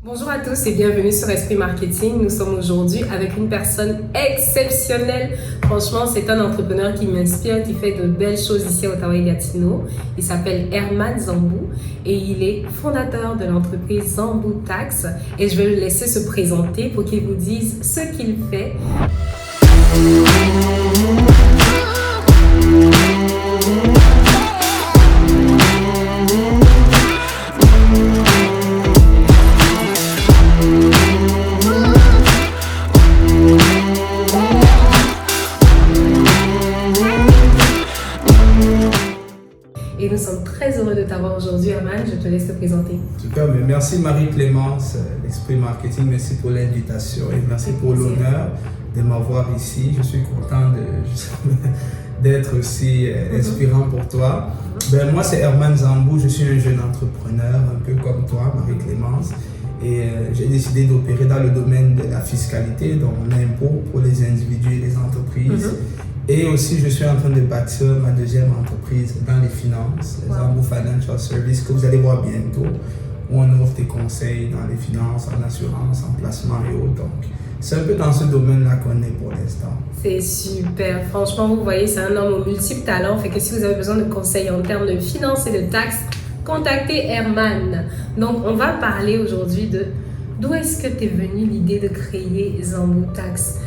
Bonjour à tous et bienvenue sur Esprit Marketing. Nous sommes aujourd'hui avec une personne exceptionnelle. Franchement, c'est un entrepreneur qui m'inspire, qui fait de belles choses ici à Ottawa-Gatineau. Il s'appelle Herman Zambou et il est fondateur de l'entreprise Zambou Tax. Et je vais le laisser se présenter pour qu'il vous dise ce qu'il fait. Et nous sommes très heureux de t'avoir aujourd'hui, Herman. Je te laisse te présenter. Super, mais merci Marie-Clémence, l'Esprit Marketing, merci pour l'invitation et merci pour l'honneur de m'avoir ici. Je suis content d'être aussi inspirant pour toi. Moi, c'est Herman Zambou, je suis un jeune entrepreneur, un peu comme toi, Marie-Clémence. Et j'ai décidé d'opérer dans le domaine de la fiscalité, donc l'impôt pour les individus et les entreprises. Et aussi, je suis en train de bâtir ma deuxième entreprise dans les finances, les Zambou Financial Services, que vous allez voir bientôt, où on offre des conseils dans les finances, en assurance, en placement et autres. Donc, c'est un peu dans ce domaine-là qu'on est pour l'instant. C'est super. Franchement, vous voyez, c'est un homme aux multiples talents. Fait que si vous avez besoin de conseils en termes de finances et de taxes, contactez Herman. Donc, on va parler aujourd'hui de d'où est-ce que t'es venue l'idée de créer Zambou Tax.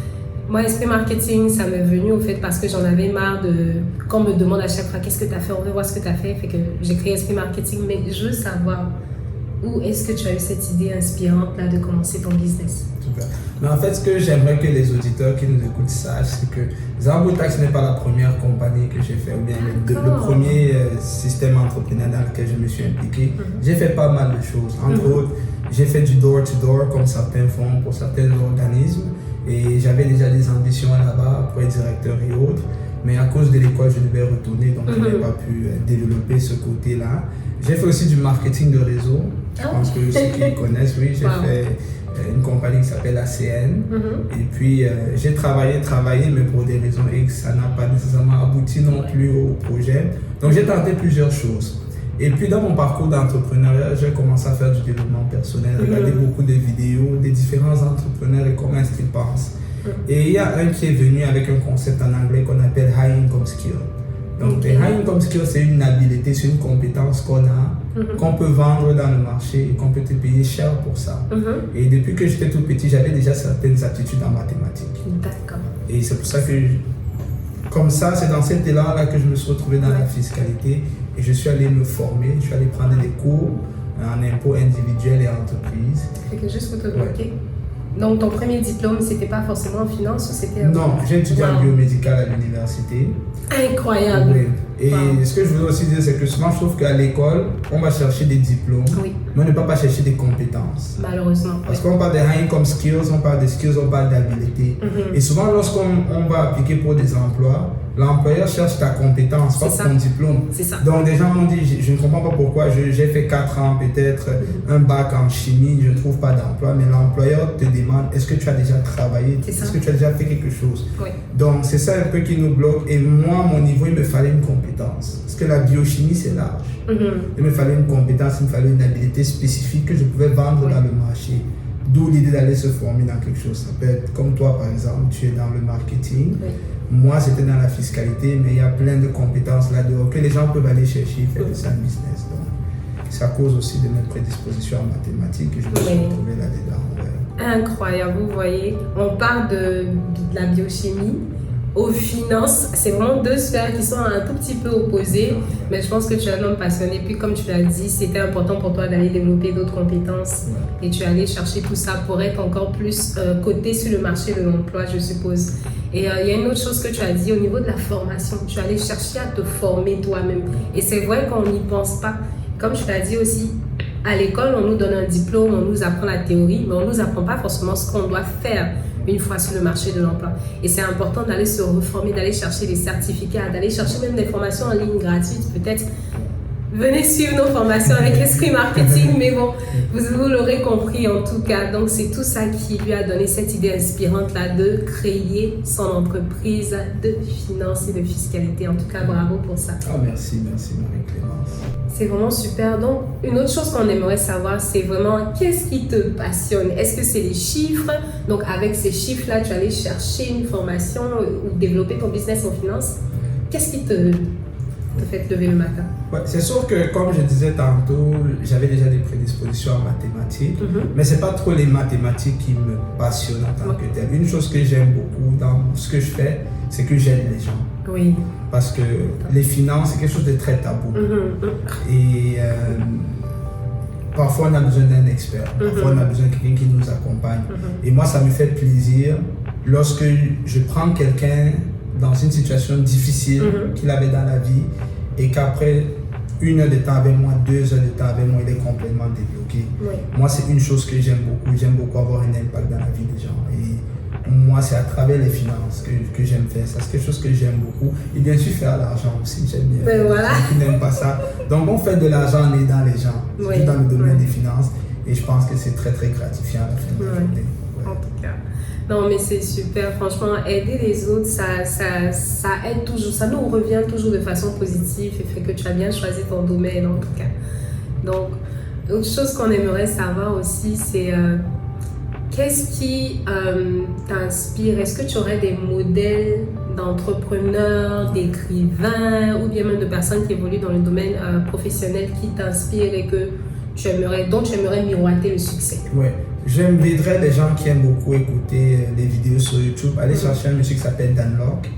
Moi, Esprit Marketing, ça m'est venu au fait parce que j'en avais marre qu'on me demande à chaque fois qu'est-ce que tu as fait, on veut voir ce que tu as fait. Fait que j'ai créé Esprit Marketing, mais je veux savoir où est-ce que tu as eu cette idée inspirante là de commencer ton business. Super. Mais en fait, ce que j'aimerais que les auditeurs qui nous écoutent sachent, c'est que Zambou Tax n'est pas la première compagnie que j'ai fait, ou bien le premier système entrepreneurial dans lequel je me suis impliqué. J'ai fait pas mal de choses. Entre autres, j'ai fait du door-to-door comme certains font pour certains organismes. Et j'avais déjà des ambitions là-bas pour être directeur et autres. Mais à cause de l'école, je devais retourner, donc je n'ai pas pu développer ce côté-là. J'ai fait aussi du marketing de réseau. Je pense que ceux qui connaissent, oui, j'ai fait une compagnie qui s'appelle ACN. Et puis, j'ai travaillé, mais pour des raisons X, ça n'a pas nécessairement abouti non plus au projet. Donc, j'ai tenté plusieurs choses. Et puis, dans mon parcours d'entrepreneuriat, j'ai commencé à faire du développement personnel, regarder beaucoup de vidéos des différents entrepreneurs et comment est-ce qu'ils pensent. Et il y a un qui est venu avec un concept en anglais qu'on appelle High Income Skill. Donc, les High Income Skill, c'est une habilité, c'est une compétence qu'on a, qu'on peut vendre dans le marché et qu'on peut te payer cher pour ça. Et depuis que j'étais tout petit, j'avais déjà certaines aptitudes en mathématiques. D'accord. Et c'est pour ça que, comme ça, c'est dans cet élan-là que je me suis retrouvé dans la fiscalité. Et je suis allé me former, je suis allé prendre des cours en impôts individuels et entreprises. Fait que juste pour te bloquer. Donc, ton premier diplôme, c'était pas forcément en finance ou c'était... Non, j'ai étudié en biomédical à l'université. Incroyable! Oui. Et ce que je voulais aussi dire, c'est que souvent je trouve qu'à l'école, on va chercher des diplômes, mais on ne peut pas chercher des compétences. Malheureusement. Parce qu'on parle de high income skills, on parle de skills, on parle d'habilité. Et souvent, lorsqu'on va appliquer pour des emplois, l'employeur cherche ta compétence, pas ton diplôme. C'est ça. Donc, des gens m'ont dit, je ne comprends pas pourquoi, j'ai fait 4 ans, peut-être un bac en chimie, je ne trouve pas d'emploi, mais l'employeur te demande, est-ce que tu as déjà travaillé? Est-ce que tu as déjà fait quelque chose? Donc, c'est ça un peu qui nous bloque. Et moi, à mon niveau, il me fallait une compétence. Parce que la biochimie, c'est large. Il me fallait une compétence, il me fallait une habilité spécifique que je pouvais vendre dans le marché. D'où l'idée d'aller se former dans quelque chose. Ça peut être comme toi, par exemple, tu es dans le marketing. Moi, c'était dans la fiscalité, mais il y a plein de compétences là-dedans que les gens peuvent aller chercher et faire de ça un business. Donc, ça cause aussi de mes prédispositions en mathématiques et je me suis retrouvé là-dedans. Incroyable, vous voyez. On parle de la biochimie. Aux finances, c'est vraiment deux sphères qui sont un tout petit peu opposées, mais je pense que tu es un homme passionné. Puis comme tu l'as dit, c'était important pour toi d'aller développer d'autres compétences et tu es allé chercher tout ça pour être encore plus coté sur le marché de l'emploi, je suppose. Et il y a une autre chose que tu as dit au niveau de la formation, tu es allé chercher à te former toi-même. Et c'est vrai qu'on n'y pense pas. Comme tu l'as dit aussi, à l'école, on nous donne un diplôme, on nous apprend la théorie, mais on ne nous apprend pas forcément ce qu'on doit faire une fois sur le marché de l'emploi. Et c'est important d'aller se reformer, d'aller chercher des certificats, d'aller chercher même des formations en ligne gratuites, peut-être venez suivre nos formations avec Esprit Marketing, mais bon, vous l'aurez compris en tout cas. Donc, c'est tout ça qui lui a donné cette idée inspirante-là de créer son entreprise de finance et de fiscalité. En tout cas, bravo pour ça. Ah, merci Marie-Clémence. C'est vraiment super. Donc, une autre chose qu'on aimerait savoir, c'est vraiment qu'est-ce qui te passionne? Est-ce que c'est les chiffres? Donc, avec ces chiffres-là, tu allais chercher une formation ou développer ton business en finance. Qu'est-ce qui te fait te lever le matin? Ouais, c'est sûr que, comme je disais tantôt, j'avais déjà des prédispositions en mathématiques, mais ce n'est pas trop les mathématiques qui me passionnent en tant que tel. Une chose que j'aime beaucoup dans ce que je fais, c'est que j'aide les gens. Oui. Parce que les finances, c'est quelque chose de très tabou. Et parfois, on a besoin d'un expert. Parfois, on a besoin de quelqu'un qui nous accompagne. Et moi, ça me fait plaisir lorsque je prends quelqu'un dans une situation difficile qu'il avait dans la vie et qu'après 1 heure de temps avec moi, 2 heures de temps avec moi, il est complètement débloqué. Oui. Moi, c'est une chose que j'aime beaucoup. J'aime beaucoup avoir un impact dans la vie des gens. Et moi, c'est à travers les finances que j'aime faire ça. C'est quelque chose que j'aime beaucoup. Et bien sûr, faire l'argent aussi. J'aime bien. Ben voilà. Qui n'aiment pas ça. Donc, on fait de l'argent en aidant les gens. Surtout dans le domaine des finances. Et je pense que c'est très, très gratifiant à la fin de la journée. En tout cas. Non, mais c'est super. Franchement, aider les autres, ça aide toujours. Ça nous revient toujours de façon positive et fait que tu as bien choisi ton domaine, en tout cas. Donc, autre chose qu'on aimerait savoir aussi, c'est qu'est-ce qui t'inspire? Est-ce que tu aurais des modèles d'entrepreneurs, d'écrivains ou bien même de personnes qui évoluent dans le domaine professionnel qui t'inspirent et que dont tu aimerais miroiter le succès? Ouais. J'inviterais les gens qui aiment beaucoup écouter les vidéos sur YouTube. Allez chercher un monsieur qui s'appelle Dan Lok.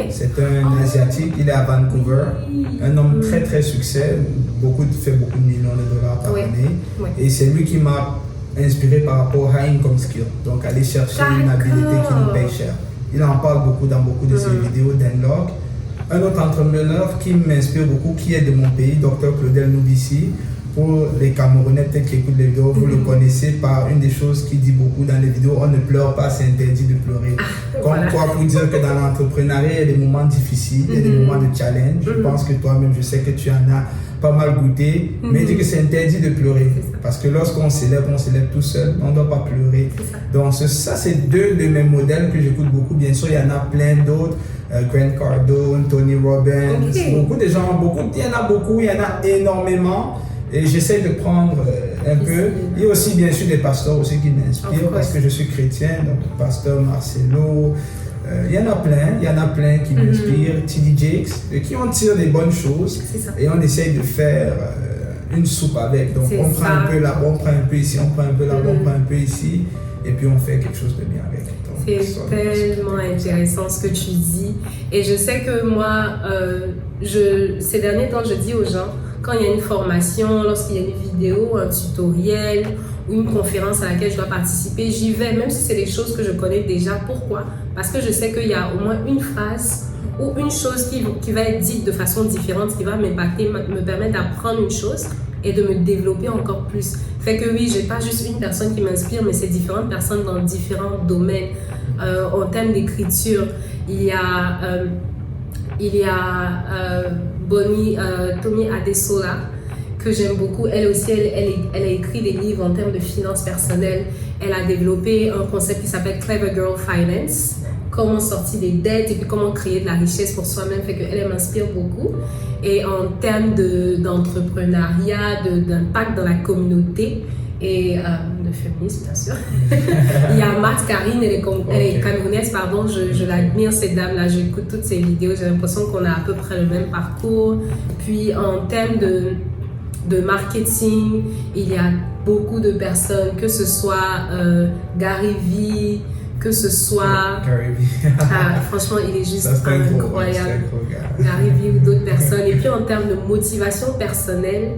C'est un Asiatique, il est à Vancouver. Un homme très très succès, fait beaucoup de millions de dollars par année. Et c'est lui qui m'a inspiré par rapport à income skill. Donc aller chercher une habilité qui nous paye cher. Il en parle beaucoup dans beaucoup de ses vidéos, Dan Lok. Un autre entrepreneur qui m'inspire beaucoup, qui est de mon pays, Dr Claudel Noubissi. Pour les Camerounais peut-être qui écoutent les vidéos, vous le connaissez par une des choses qu'il dit beaucoup dans les vidéos, on ne pleure pas, c'est interdit de pleurer. Comme quoi, pour dire que dans l'entrepreneuriat, il y a des moments difficiles, il y a des moments de challenge. Je pense que toi-même, je sais que tu en as pas mal goûté, mais il dit que c'est interdit de pleurer. Parce que lorsqu'on célèbre tout seul, on ne doit pas pleurer. Donc ça, c'est 2 de mes modèles que j'écoute beaucoup. Bien sûr, il y en a plein d'autres. Grant Cardone, Tony Robbins, beaucoup de gens, il y en a beaucoup, il y en a énormément. Et j'essaie de prendre un peu. Il y a aussi bien sûr des pasteurs aussi qui m'inspirent parce que je suis chrétien, donc pasteur Marcelo. Il y en a plein qui m'inspirent. T.D. Jakes, qui en tirent des bonnes choses. Et on essaye de faire une soupe avec. Donc on prend un peu là-bas, on prend un peu ici, on prend un peu là-bas, on prend un peu ici. Et puis on fait quelque chose de bien avec. C'est tellement intéressant ce que tu dis. Et je sais que moi, ces derniers temps, je dis aux gens, quand il y a une formation, lorsqu'il y a une vidéo, un tutoriel ou une conférence à laquelle je dois participer, j'y vais, même si c'est des choses que je connais déjà. Pourquoi? Parce que je sais qu'il y a au moins une phrase ou une chose qui va être dite de façon différente, qui va m'impacter, me permettre d'apprendre une chose et de me développer encore plus. Fait que oui, j'ai pas juste une personne qui m'inspire, mais c'est différentes personnes dans différents domaines. En termes d'écriture, il y a Tomi Adesola, que j'aime beaucoup. Elle aussi, elle a écrit des livres en termes de finances personnelles. Elle a développé un concept qui s'appelle Clever Girl Finance, comment sortir des dettes et puis comment créer de la richesse pour soi-même. Fait qu'elle m'inspire beaucoup. Et en termes d'entrepreneuriat, d'impact dans la communauté et de féminisme, bien sûr. Il y a Marthe Karine, elle est camerounaise, pardon, je l'admire, cette dame-là, j'écoute toutes ses vidéos, j'ai l'impression qu'on a à peu près le même parcours. Puis en termes de marketing, il y a beaucoup de personnes, que ce soit Gary Vee, que ce soit... Gary Vee. Franchement, il est juste incroyable. Gary Vee ou d'autres personnes. Et puis en termes de motivation personnelle,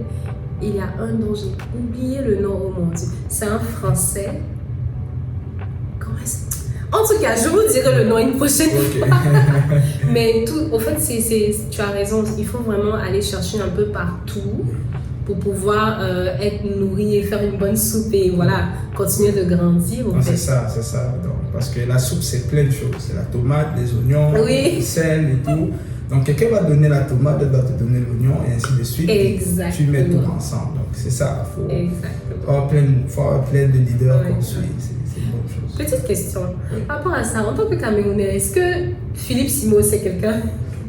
il y a un dont j'ai oublié le nom, oh mon Dieu. C'est un Français. Comment est-ce... En tout cas, je vous dirai le nom une prochaine fois. Mais au fait, tu as raison. Il faut vraiment aller chercher un peu partout pour pouvoir être nourri et faire une bonne soupe et voilà, continuer de grandir. C'est ça. Donc, parce que la soupe, c'est plein de choses. C'est la tomate, les oignons, le sel et tout. Donc, quelqu'un va donner la tomate, d'autres va te donner l'oignon, et ainsi de suite. Exactement. Tu mets tout ensemble. Donc, c'est ça. Il Exactement. faut avoir plein de leaders qu'on suit. C'est une bonne chose. Petite question. Par rapport à ça, en tant que Camerounais, est-ce que Philippe Simo, c'est quelqu'un?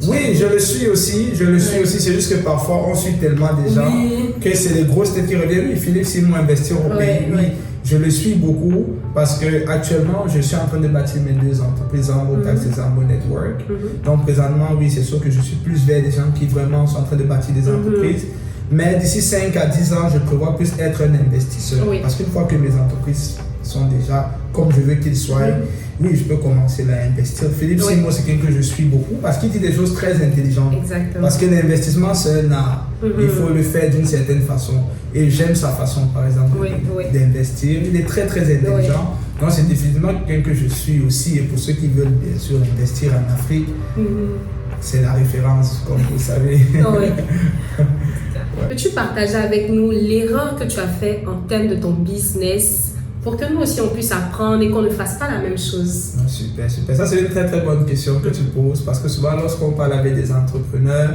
Oui, je le suis aussi. C'est juste que parfois, on suit tellement des gens que c'est les grosses têtes qui reviennent. Oui, Philippe Simon investir au pays. Oui, je le suis beaucoup parce que actuellement, je suis en train de bâtir mes 2 entreprises, Zambo Tax et Zambo Network. Donc, présentement, oui, c'est sûr que je suis plus vers des gens qui vraiment sont en train de bâtir des entreprises. Mais d'ici 5 à 10 ans, je prévois plus être un investisseur. Parce qu'une fois que mes entreprises sont déjà comme je veux qu'ils soient, oui, je peux commencer là à investir. Philippe Simo, c'est quelqu'un que je suis beaucoup parce qu'il dit des choses très intelligentes. Exactement. Parce que l'investissement, c'est un art. Il faut le faire d'une certaine façon. Et j'aime sa façon, par exemple, d'investir. Il est très, très intelligent. Donc, c'est définitivement quelqu'un que je suis aussi. Et pour ceux qui veulent, bien sûr, investir en Afrique, c'est la référence, comme vous savez. Peux-tu partager avec nous l'erreur que tu as fait en termes de ton business pour que nous aussi on puisse apprendre et qu'on ne fasse pas la même chose? Super, super. Ça, c'est une très très bonne question que tu poses parce que souvent, lorsqu'on parle avec des entrepreneurs,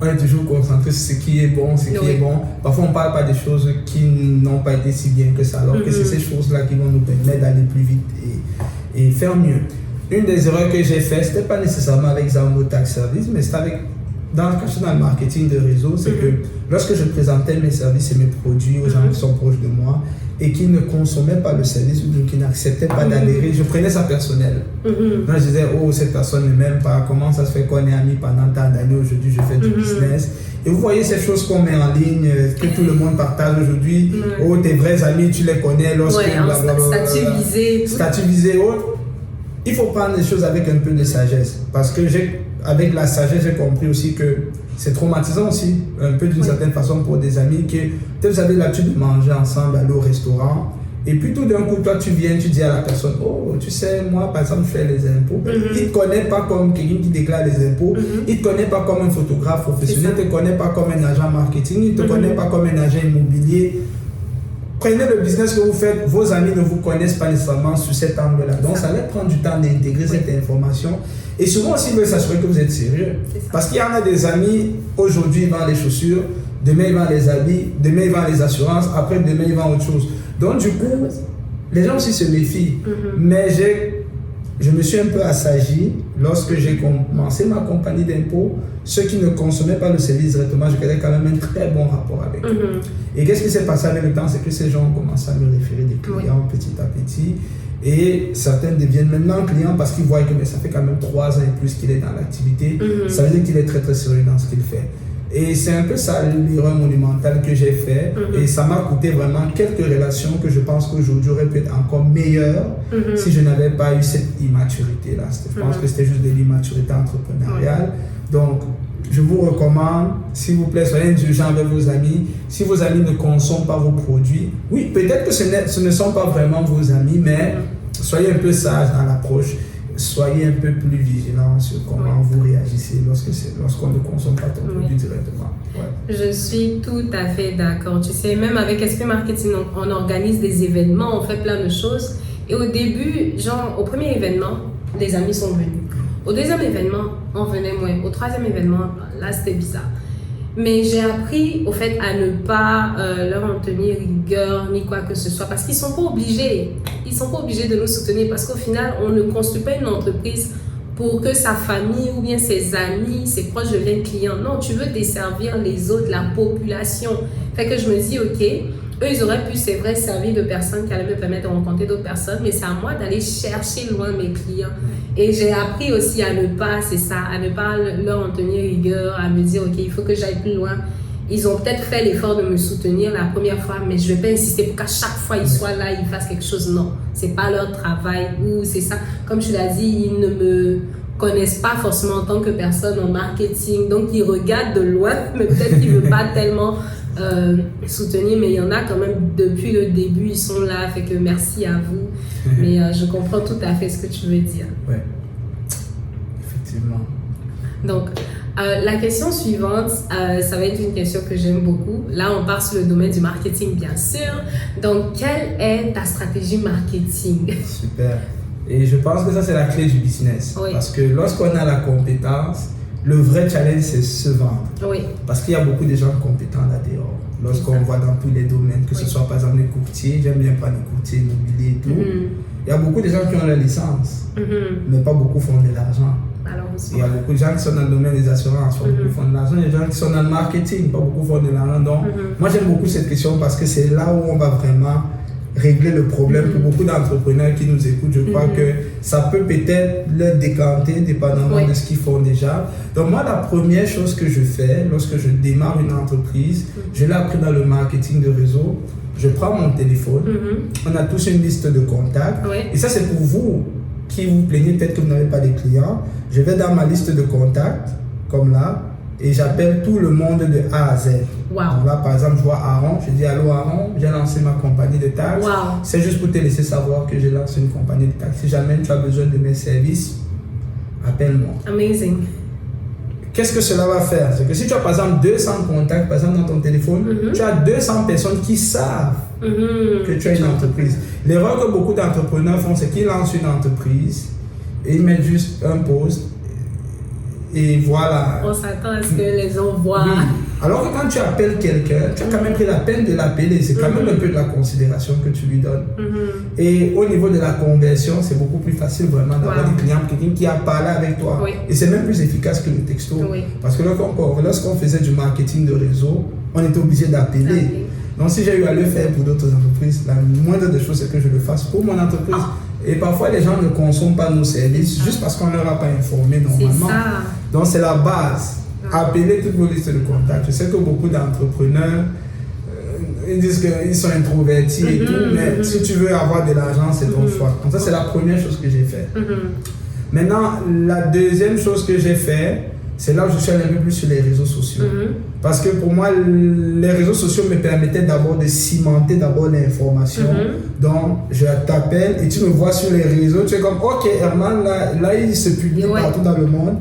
on est toujours concentré sur ce qui est bon, ce qui est bon. Parfois, on ne parle pas des choses qui n'ont pas été si bien que ça, alors que c'est ces choses-là qui vont nous permettre d'aller plus vite et faire mieux. Une des erreurs que j'ai faites, ce n'était pas nécessairement avec Zambo Tax Service, mais c'était avec dans le marketing de réseau, c'est que lorsque je présentais mes services et mes produits aux gens qui sont proches de moi et qui ne consommaient pas le service ou qui n'acceptaient pas d'adhérer, je prenais ça personnel. Donc je disais, oh, cette personne ne m'aime pas, comment ça se fait qu'on est amis pendant tant d'années, aujourd'hui je fais du business. Et vous voyez ces choses qu'on met en ligne, que tout le monde partage aujourd'hui, oh, tes vrais amis, tu les connais lorsque... statut visé, autre. Il faut prendre les choses avec un peu de sagesse parce que avec la sagesse, j'ai compris aussi que c'est traumatisant aussi, un peu d'une certaine façon pour des amis que peut-être vous avez l'habitude de manger ensemble, aller au restaurant et puis tout d'un coup, toi tu viens, tu dis à la personne, oh, tu sais, moi par exemple, je fais les impôts. Il ne te connaît pas comme quelqu'un qui déclare les impôts, il ne te connaît pas comme un photographe professionnel, il ne te connaît pas comme un agent marketing, il ne te connaît pas comme un agent immobilier. Prenez le business que vous faites, vos amis ne vous connaissent pas nécessairement sur cet angle-là. Donc, ça va prendre du temps d'intégrer cette information. Et souvent aussi, ils veulent s'assurer que vous êtes sérieux. Parce qu'il y en a des amis, aujourd'hui, ils vendent les chaussures, demain, ils vendent les habits, demain, ils vendent les assurances, après, demain, ils vendent autre chose. Donc, du coup, les gens aussi se méfient. Mais je me suis un peu assagi lorsque j'ai commencé ma compagnie d'impôts. Ceux qui ne consommaient pas le service directement, je gardais quand même un très bon rapport avec eux. Et qu'est-ce qui s'est passé avec le temps? C'est que ces gens ont commencé à me référer des clients petit à petit. Et certains deviennent maintenant clients parce qu'ils voient que ça fait quand même 3 ans et plus qu'il est dans l'activité. Ça veut dire qu'il est très très sérieux dans ce qu'il fait. Et c'est un peu ça l'erreur monumentale que j'ai fait. Et ça m'a coûté vraiment quelques relations que je pense qu'aujourd'hui auraient pu être encore meilleures si je n'avais pas eu cette immaturité-là. Je pense que c'était juste de l'immaturité entrepreneuriale. Donc, je vous recommande, s'il vous plaît, soyez indulgents avec vos amis. Si vos amis ne consomment pas vos produits, oui, peut-être que ce ne sont pas vraiment vos amis, mais soyez un peu sage dans l'approche. Soyez un peu plus vigilants sur comment vous réagissez lorsqu'on ne consomme pas ton produit directement. Je suis tout à fait d'accord. Tu sais, même avec Esprit Marketing, on organise des événements, on fait plein de choses. Et au début, genre, au premier événement, les amis sont venus. Au deuxième événement, on venait moins. Au troisième événement, là, c'était bizarre. Mais j'ai appris au fait à ne pas leur en tenir rigueur ni quoi que ce soit parce qu'ils ne sont pas obligés. Ils ne sont pas obligés de nous soutenir parce qu'au final, on ne construit pas une entreprise pour que sa famille ou bien ses amis, ses proches deviennent clients. Non, tu veux desservir les autres, la population. Fait que je me dis, ok, eux, ils auraient pu, c'est vrai, servir de personnes qui allaient me permettre de rencontrer d'autres personnes, mais c'est à moi d'aller chercher loin mes clients. Et j'ai appris aussi à ne pas, c'est ça, à ne pas leur en tenir rigueur, à me dire, ok, il faut que j'aille plus loin. Ils ont peut-être fait l'effort de me soutenir la première fois, mais je ne vais pas insister pour qu'à chaque fois ils soient là, ils fassent quelque chose. Non, ce n'est pas leur travail ou c'est ça. Comme tu l'as dit, ils ne me connaissent pas forcément en tant que personne en marketing. Donc, ils regardent de loin, mais peut-être qu'ils ne veulent pas tellement soutenir. Mais il y en a quand même depuis le début, ils sont là. Fait que merci à vous. Mais je comprends tout à fait ce que tu veux dire. Oui, effectivement. Donc, la question suivante, ça va être une question que j'aime beaucoup. Là, on part sur le domaine du marketing, bien sûr. Donc, quelle est ta stratégie marketing? Super. Et je pense que ça, c'est la clé du business. Oui. Parce que lorsqu'on a la compétence, le vrai challenge, c'est se vendre. Oui. Parce qu'il y a beaucoup de gens compétents là-dehors. Lorsqu'on voit dans tous les domaines, que ce soit par exemple les courtiers, j'aime bien prendre les courtiers immobiliers et tout. Il y a beaucoup de gens qui ont la licence, mais pas beaucoup font de l'argent. Il y a beaucoup de gens qui sont dans le domaine des assurances, pas beaucoup font de l'argent. Il y a des gens qui sont dans le marketing, pas beaucoup font de l'argent. Donc, moi j'aime beaucoup cette question parce que c'est là où on va vraiment régler le problème pour beaucoup d'entrepreneurs qui nous écoutent. Je crois que ça peut peut-être leur décanter dépendamment de ce qu'ils font déjà. Donc moi, la première chose que je fais lorsque je démarre une entreprise, je l'ai appris dans le marketing de réseau. Je prends mon téléphone, on a tous une liste de contacts et ça c'est pour vous qui vous plaignez peut-être que vous n'avez pas de clients. Je vais dans ma liste de contacts, comme là, et j'appelle tout le monde de A à Z. Wow. Donc là, par exemple, je vois Aaron, je dis allô Aaron, j'ai lancé ma compagnie de taxes. Wow. C'est juste pour te laisser savoir que j'ai lancé une compagnie de taxes. Si jamais tu as besoin de mes services, appelle-moi. Amazing. Qu'est-ce que cela va faire? C'est que si tu as par exemple 200 contacts, par exemple dans ton téléphone, tu as 200 personnes qui savent que tu as une entreprise. L'erreur que beaucoup d'entrepreneurs font, c'est qu'ils lancent une entreprise et ils mettent juste un post et voilà. On s'attend à ce que les gens voient. Oui. Alors que quand tu appelles quelqu'un, tu as quand même pris la peine de l'appeler. C'est quand même un peu de la considération que tu lui donnes. Et au niveau de la conversion, c'est beaucoup plus facile vraiment d'avoir des clients, quelqu'un qui a parlé avec toi. Et c'est même plus efficace que le texto. Parce que lorsqu'on faisait du marketing de réseau, on était obligé d'appeler. Donc si j'ai eu à le faire pour d'autres entreprises, la moindre des choses, c'est que je le fasse pour mon entreprise. Et parfois, les gens ne consomment pas nos services juste parce qu'on ne leur a pas informé normalement. C'est ça. Donc, c'est la base. Appelez toutes vos listes de contacts. Je sais que beaucoup d'entrepreneurs ils disent qu'ils sont introvertis et tout, mais si tu veux avoir de l'argent, c'est ton choix. Donc, ça, c'est la première chose que j'ai fait. Maintenant, la deuxième chose que j'ai fait, c'est là où je suis allé un peu plus sur les réseaux sociaux. Parce que pour moi, les réseaux sociaux me permettaient d'abord de cimenter d'abord l'information. Donc, je t'appelle et tu me vois sur les réseaux. Tu es comme, ok, Herman, là il se publie partout dans le monde.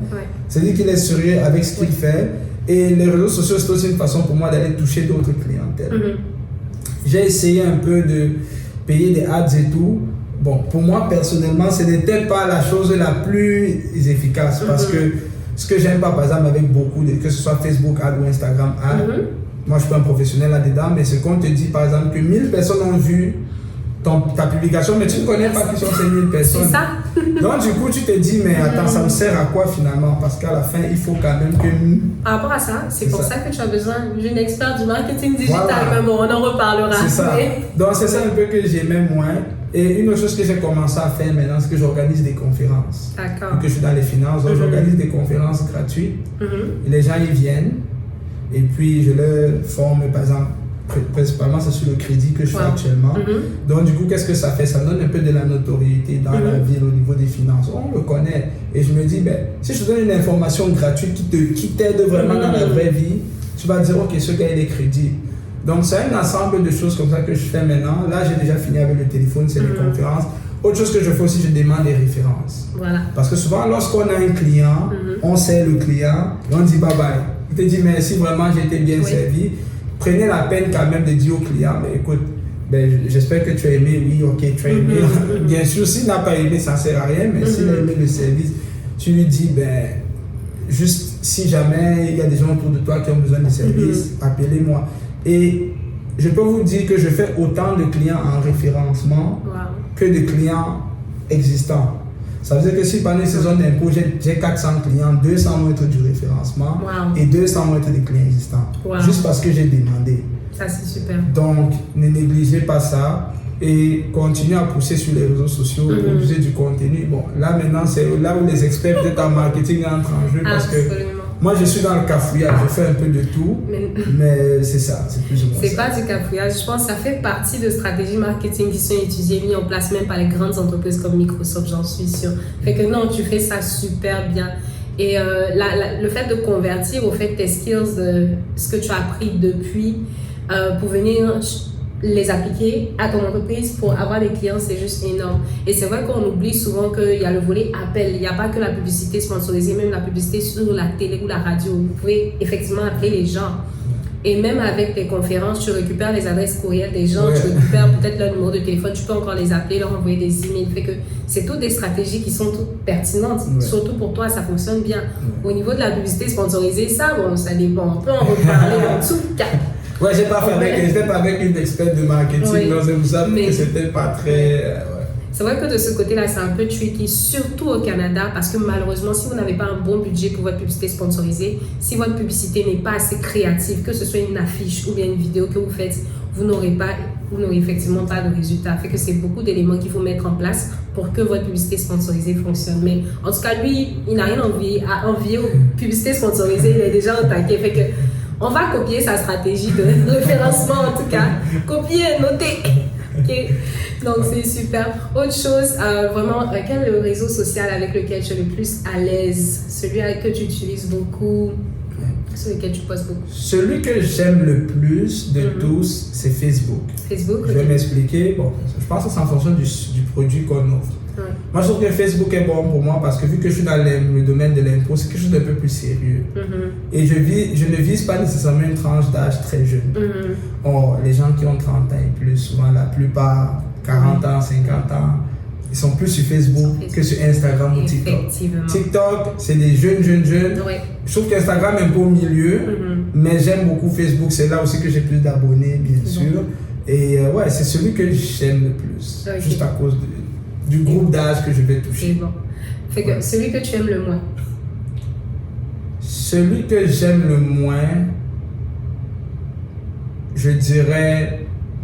C'est-à-dire qu'il est sérieux avec ce qu'il fait. Et les réseaux sociaux, c'est aussi une façon pour moi d'aller toucher d'autres clientèles. J'ai essayé un peu de payer des ads et tout. Bon, pour moi, personnellement, ce n'était pas la chose la plus efficace. Parce que ce que j'aime pas, par exemple, avec beaucoup, que ce soit Facebook Ad ou Instagram Ad, moi je suis pas un professionnel là-dedans, mais c'est qu'on te dit, par exemple, que 1000 personnes ont vu ta publication, mais tu ne connais pas qui sont ces 1000 personnes. C'est ça. Donc, du coup, tu te dis, mais attends, ça me sert à quoi finalement? Parce qu'à la fin, il faut quand même que. Par rapport à ça, c'est pour ça que tu as besoin d'une experte du marketing digital. Voilà. Mais bon, on en reparlera. C'est ça. Donc, c'est ça un peu que j'aimais moins. Et une autre chose que j'ai commencé à faire maintenant, c'est que j'organise des conférences. D'accord. Que je suis dans les finances, donc j'organise des conférences gratuites. Et les gens, ils viennent. Et puis, je leur forme, par exemple, principalement, c'est sur le crédit que je fais actuellement. Donc, du coup, qu'est-ce que ça fait? Ça donne un peu de la notoriété dans la ville au niveau des finances. On le connaît. Et je me dis, ben, si je te donne une information gratuite qui t'aide vraiment dans la vraie vie, tu vas dire, ok, ce gars, il est crédit. Donc, c'est un ensemble de choses comme ça que je fais maintenant. Là, j'ai déjà fini avec le téléphone, c'est les conférences. Autre chose que je fais aussi, je demande des références. Voilà. Parce que souvent, lorsqu'on a un client, on sait le client et on dit bye bye. Il te dit merci, vraiment, j'ai été bien servi. Prenez la peine quand même de dire au client, mais écoute, ben, j'espère que tu as aimé, oui, ok, tu as aimé. Bien sûr, s'il n'a pas aimé, ça ne sert à rien, mais s'il a aimé le service, tu lui dis, ben, juste si jamais il y a des gens autour de toi qui ont besoin de services, appelez-moi. Et je peux vous dire que je fais autant de clients en référencement que de clients existants. Ça veut dire que si pendant une saison d'impôt, j'ai 400 clients, 200 vont être du référencement et 200 vont être des clients existants. Juste parce que j'ai demandé. Ça, c'est super. Donc, ne négligez pas ça et continuez à pousser sur les réseaux sociaux, produisez du contenu. Bon, là maintenant, c'est là où les experts peut-être en marketing entrent en jeu parce que moi, je suis dans le cafouillage, je fais un peu de tout, mais c'est ça, c'est plus ou moins ça. C'est pas du cafouillage, je pense que ça fait partie de stratégies marketing qui sont étudiées, mises en place même par les grandes entreprises comme Microsoft, j'en suis sûre. Fait que non, tu fais ça super bien. Et le fait de convertir au fait tes skills, ce que tu as appris depuis, pour venir les appliquer à ton entreprise pour avoir des clients, c'est juste énorme. Et c'est vrai qu'on oublie souvent qu'il y a le volet appel. Il n'y a pas que la publicité sponsorisée, même la publicité sur la télé ou la radio. Vous pouvez effectivement appeler les gens. Et même avec les conférences, tu récupères les adresses courriels des gens, Ouais. tu récupères peut-être leur numéro de téléphone, tu peux encore les appeler, leur envoyer des emails. Fait que c'est toutes des stratégies qui sont toutes pertinentes. Ouais. Surtout pour toi, ça fonctionne bien. Au niveau de la publicité sponsorisée, ça, bon, ça dépend. On peut en reparler en dessous. Ouais, j'étais pas avec une experte de marketing, Oui. donc c'est pour ça Mais- que c'était pas très. Ouais. C'est vrai que de ce côté-là, c'est un peu tricky, surtout au Canada, parce que malheureusement, si vous n'avez pas un bon budget pour votre publicité sponsorisée, si votre publicité n'est pas assez créative, que ce soit une affiche ou bien une vidéo que vous faites, vous n'aurez effectivement pas de résultat. Fait que c'est beaucoup d'éléments qu'il faut mettre en place pour que votre publicité sponsorisée fonctionne. Mais en tout cas, lui, il n'a rien à envier aux publicités sponsorisées, il est déjà au taquet. Fait que on va copier sa stratégie de référencement en tout cas. Copier, noter. Ok. Donc c'est super. Autre chose, vraiment, quel est le réseau social avec lequel tu es le plus à l'aise? Celui avec que tu utilises beaucoup, sur lequel tu postes beaucoup? Celui que j'aime le plus de tous, c'est Facebook. Facebook? Je vais m'expliquer. Bon, je pense que c'est en fonction du produit qu'on offre. Ouais. Moi, je trouve que Facebook est bon pour moi parce que vu que je suis dans le domaine de l'impôt, c'est quelque chose d'un peu plus sérieux. Et je ne vise pas nécessairement une tranche d'âge très jeune. Or, les gens qui ont 30 ans et plus, souvent la plupart, 40 ans, 50 ans, ils sont plus sur Facebook que sur Instagram ou TikTok. Effectivement. TikTok, c'est des jeunes. Ouais. Je trouve qu'Instagram est un peu au milieu, mais j'aime beaucoup Facebook. C'est là aussi que j'ai plus d'abonnés, bien sûr. Et ouais, c'est celui que j'aime le plus, Ok. juste à cause du groupe d'âge que je vais C'est toucher. bon. Fait que celui que tu aimes le moins? Celui que j'aime le moins, je dirais,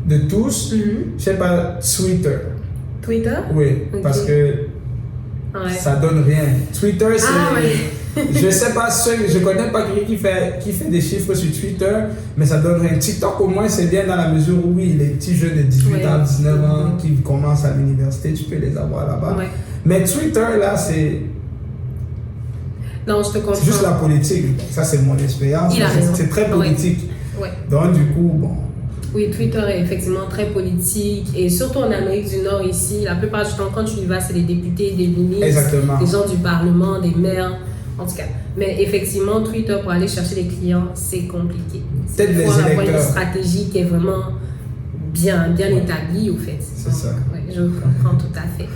de tous, je sais pas, Twitter. Twitter? Oui, Ok. parce que Ouais. ça donne rien. Twitter, c'est... Ah, ouais. Je sais pas, je connais pas quelqu'un qui fait des chiffres sur Twitter, mais ça donne rien. TikTok, au moins, c'est bien dans la mesure où, oui, les petits jeunes de 18 ans, 19 ans qui commencent à l'université, tu peux les avoir là-bas. Ouais. Mais Twitter, là, c'est Non, je te comprends. juste la politique. Ça, c'est mon expérience. Il a raison. C'est très politique. Ouais. Donc, du coup, bon... Oui, Twitter est effectivement très politique et surtout en Amérique du Nord ici, la plupart du temps quand tu y vas, c'est des députés, des ministres, Exactement. des gens du Parlement, des maires, en tout cas. Mais effectivement, Twitter pour aller chercher des clients, c'est compliqué. Peut-être Il les faut avoir une électeurs. stratégie qui est vraiment bien établie au fait. C'est ça. Ouais, je comprends tout à fait.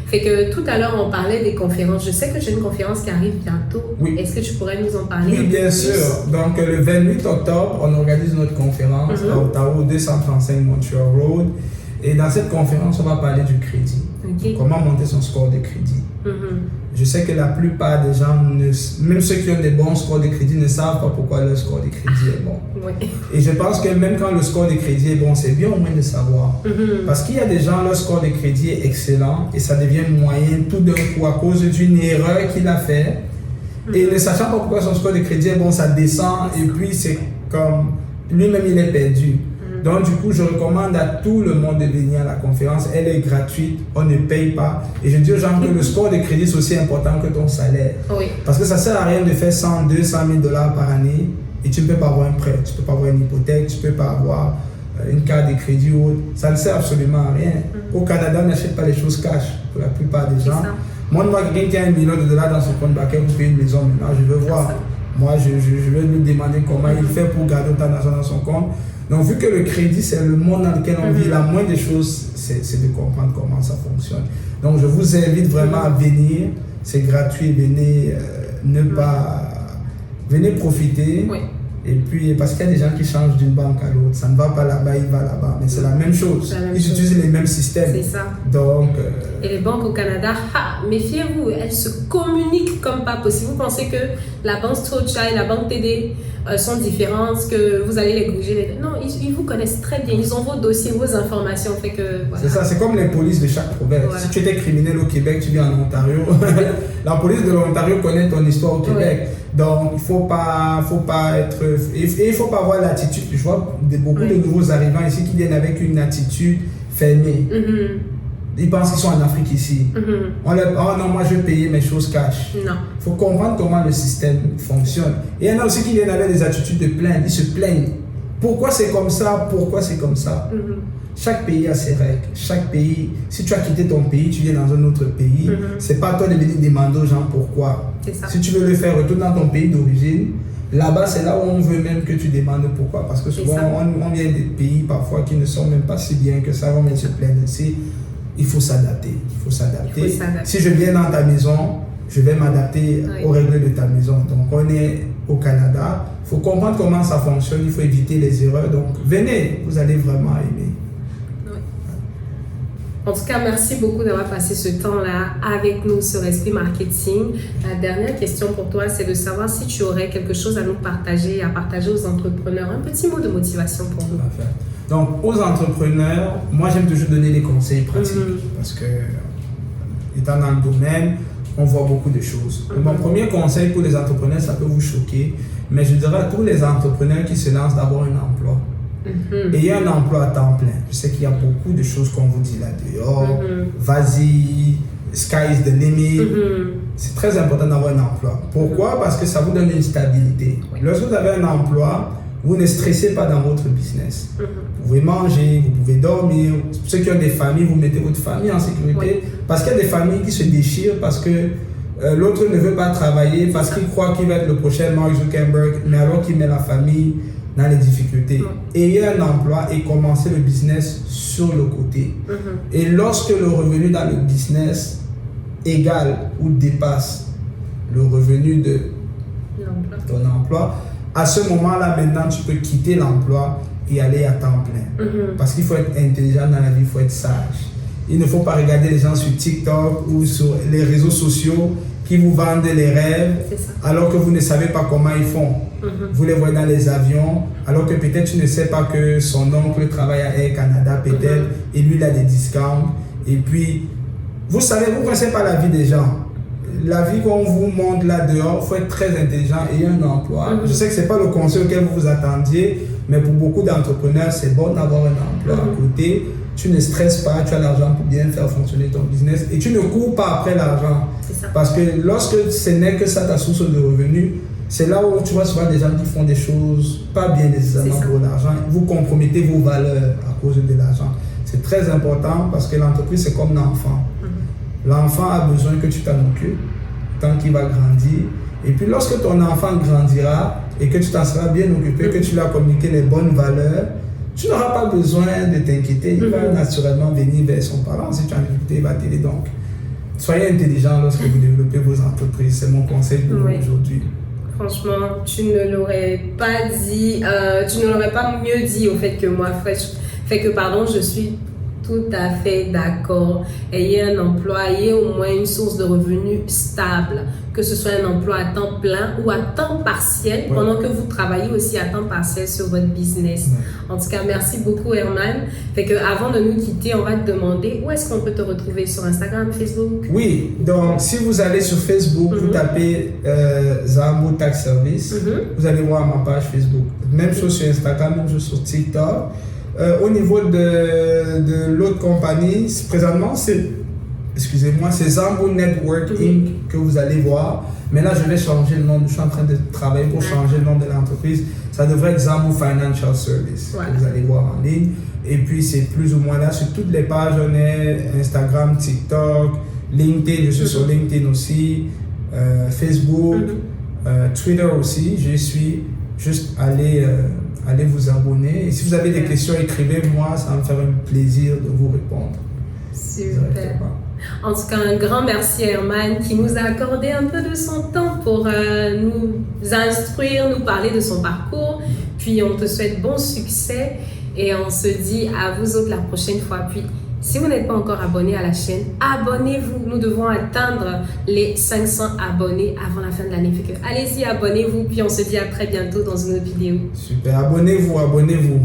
Fait que tout à l'heure, on parlait des conférences. Je sais que j'ai une conférence qui arrive bientôt. Oui. Est-ce que tu pourrais nous en parler un Oui, peu bien plus? sûr. Donc, le 28 octobre, on organise notre conférence à Ottawa, 235 Montreal Road. Et dans cette conférence, on va parler du crédit. Ok. Comment monter son score de crédit. Je sais que la plupart des gens, même ceux qui ont des bons scores de crédit, ne savent pas pourquoi leur score de crédit est bon. Ouais. Et je pense que même quand le score de crédit est bon, c'est bien au moins de savoir. Parce qu'il y a des gens, leur score de crédit est excellent et ça devient moyen tout d'un coup à cause d'une erreur qu'il a fait. Et ne sachant pas pourquoi son score de crédit est bon, ça descend et puis c'est comme lui-même il est perdu. Donc du coup, je recommande à tout le monde de venir à la conférence. Elle est gratuite, on ne paye pas. Et je dis aux gens que le score de crédit est aussi important que ton salaire. Oui. Parce que ça sert à rien de faire 100, 200 000 dollars par année et tu ne peux pas avoir un prêt, tu ne peux pas avoir une hypothèque, tu ne peux pas avoir une carte de crédit ou autre. Ça ne sert absolument à rien. Au Canada, on n'achète pas les choses cash pour la plupart des gens. Moi, quelqu'un qui a $1 million dans son compte bancaire pour payer une maison maintenant, je veux voir. Moi, je vais lui demander comment il fait pour garder autant d'argent dans son compte. Donc, vu que le crédit, c'est le monde dans lequel on vit, la moindre des choses, c'est de comprendre comment ça fonctionne. Donc, je vous invite vraiment à venir. C'est gratuit. Venez profiter. Oui. Et puis, parce qu'il y a des gens qui changent d'une banque à l'autre. Ça ne va pas là-bas, il va là-bas. Mais c'est la même chose. Ils utilisent les mêmes systèmes. C'est ça. Donc, et les banques au Canada, méfiez-vous, elles se communiquent comme pas possible. Vous pensez que la banque Scotia et la banque TD sont différentes, que vous allez les gruger. Non, ils vous connaissent très bien. Ils ont vos dossiers, vos informations. Fait que, voilà. C'est ça, c'est comme les polices de chaque province. Voilà. Si tu étais criminel au Québec, tu viens en Ontario. La police de l'Ontario connaît ton histoire au Québec. Ouais. Donc, il faut pas être... Et il faut pas avoir l'attitude. Je vois beaucoup de nouveaux arrivants ici qui viennent avec une attitude fermée. Ils pensent qu'ils sont en Afrique ici. On leur dit, oh non, moi je vais payer mes choses cash. Non. Il faut comprendre comment le système fonctionne. Et il y en a aussi qui viennent avec des attitudes de plainte. Ils se plaignent. Pourquoi c'est comme ça? Pourquoi c'est comme ça? Chaque pays a ses règles. Chaque pays, si tu as quitté ton pays, tu viens dans un autre pays, c'est pas à toi de venir demander aux gens pourquoi. C'est ça. Si tu veux le faire, retourne dans ton pays d'origine. Là-bas, c'est là où on veut même que tu demandes pourquoi. Parce que souvent, on vient des pays parfois qui ne sont même pas si bien que ça, on vient se plaindre ici. Il faut s'adapter. Si je viens dans ta maison, je vais m'adapter aux règles de ta maison. Donc, on est au Canada. Il faut comprendre comment ça fonctionne. Il faut éviter les erreurs. Donc, venez, vous allez vraiment aimer. En tout cas, merci beaucoup d'avoir passé ce temps-là avec nous sur Esprit Marketing. La dernière question pour toi, c'est de savoir si tu aurais quelque chose à nous partager, à partager aux entrepreneurs. Un petit mot de motivation pour nous. Parfait. Donc, aux entrepreneurs, moi, j'aime toujours donner des conseils pratiques parce que, étant dans le domaine, on voit beaucoup de choses. Mon premier conseil pour les entrepreneurs, ça peut vous choquer, mais je dirais à tous les entrepreneurs qui se lancent d'avoir un emploi. Ayez un emploi à temps plein. Je sais qu'il y a beaucoup de choses qu'on vous dit là dehors. Vas-y, sky is the limit. C'est très important d'avoir un emploi. Pourquoi? Parce que ça vous donne une stabilité. Lorsque vous avez un emploi, vous ne stressez pas dans votre business. Vous pouvez manger, vous pouvez dormir. Pour ceux qui ont des familles, vous mettez votre famille en sécurité. Parce qu'il y a des familles qui se déchirent parce que l'autre ne veut pas travailler, parce qu'il croit qu'il va être le prochain Mark Zuckerberg, mais alors qu'il met la famille dans les difficultés. Ayez un emploi et commencez le business sur le côté. Et lorsque le revenu dans le business égale ou dépasse le revenu de ton emploi, à ce moment-là, maintenant, tu peux quitter l'emploi et aller à temps plein. Parce qu'il faut être intelligent dans la vie, il faut être sage. Il ne faut pas regarder les gens sur TikTok ou sur les réseaux sociaux qui vous vendent les rêves alors que vous ne savez pas comment ils font. Vous les voyez dans les avions alors que peut-être tu ne sais pas que son oncle travaille à Air Canada peut-être et lui il a des discounts. Et puis, vous savez, vous ne connaissez pas la vie des gens. La vie qu'on vous montre là dehors, il faut être très intelligent et un emploi. Je sais que ce n'est pas le conseil auquel vous vous attendiez, mais pour beaucoup d'entrepreneurs, c'est bon d'avoir un emploi à côté. Tu ne stresses pas, tu as l'argent pour bien faire fonctionner ton business et tu ne cours pas après l'argent. Parce que lorsque ce n'est que ça ta source de revenus, c'est là où tu vois souvent des gens qui font des choses pas bien nécessairement pour l'argent. Vous compromettez vos valeurs à cause de l'argent. C'est très important parce que l'entreprise, c'est comme l'enfant. L'enfant a besoin que tu t'en occupes tant qu'il va grandir. Et puis lorsque ton enfant grandira et que tu t'en seras bien occupé, que tu lui as communiqué les bonnes valeurs, tu n'auras pas besoin de t'inquiéter. Il va naturellement venir vers son parent. Si tu as une difficulté, il va t'aider. Donc, soyez intelligent lorsque vous développez vos entreprises. C'est mon conseil pour vous aujourd'hui. Franchement, tu ne l'aurais pas dit, tu ne l'aurais pas mieux dit au fait que moi, je suis tout à fait d'accord. Ayez un emploi, ayez au moins une source de revenus stable, que ce soit un emploi à temps plein ou à temps partiel, pendant que vous travaillez aussi à temps partiel sur votre business. En tout cas, merci beaucoup Herman. Avant de nous quitter, on va te demander où est-ce qu'on peut te retrouver sur Instagram, Facebook? Oui, donc si vous allez sur Facebook, vous tapez Zambo Tax Service, vous allez voir ma page Facebook. Même chose sur Instagram, même chose sur TikTok. Au niveau de l'autre compagnie, présentement, c'est Zambo Network Inc. que vous allez voir. Mais là, je vais changer le nom. Je suis en train de travailler pour changer le nom de l'entreprise. Ça devrait être Zambo Financial Service que vous allez voir en ligne. Et puis, c'est plus ou moins là. Sur toutes les pages, on est Instagram, TikTok, LinkedIn. Je suis sur LinkedIn aussi. Facebook, Twitter aussi. Je suis juste allez vous abonner. Et si vous avez des questions, écrivez-moi, ça va me faire un plaisir de vous répondre. Super. En tout cas, un grand merci à Herman qui nous a accordé un peu de son temps pour nous instruire, nous parler de son parcours. Puis on te souhaite bon succès et on se dit à vous autres la prochaine fois. Puis si vous n'êtes pas encore abonné à la chaîne, abonnez-vous. Nous devons atteindre les 500 abonnés avant la fin de l'année. Allez-y, abonnez-vous. Puis on se dit à très bientôt dans une autre vidéo. Super, abonnez-vous.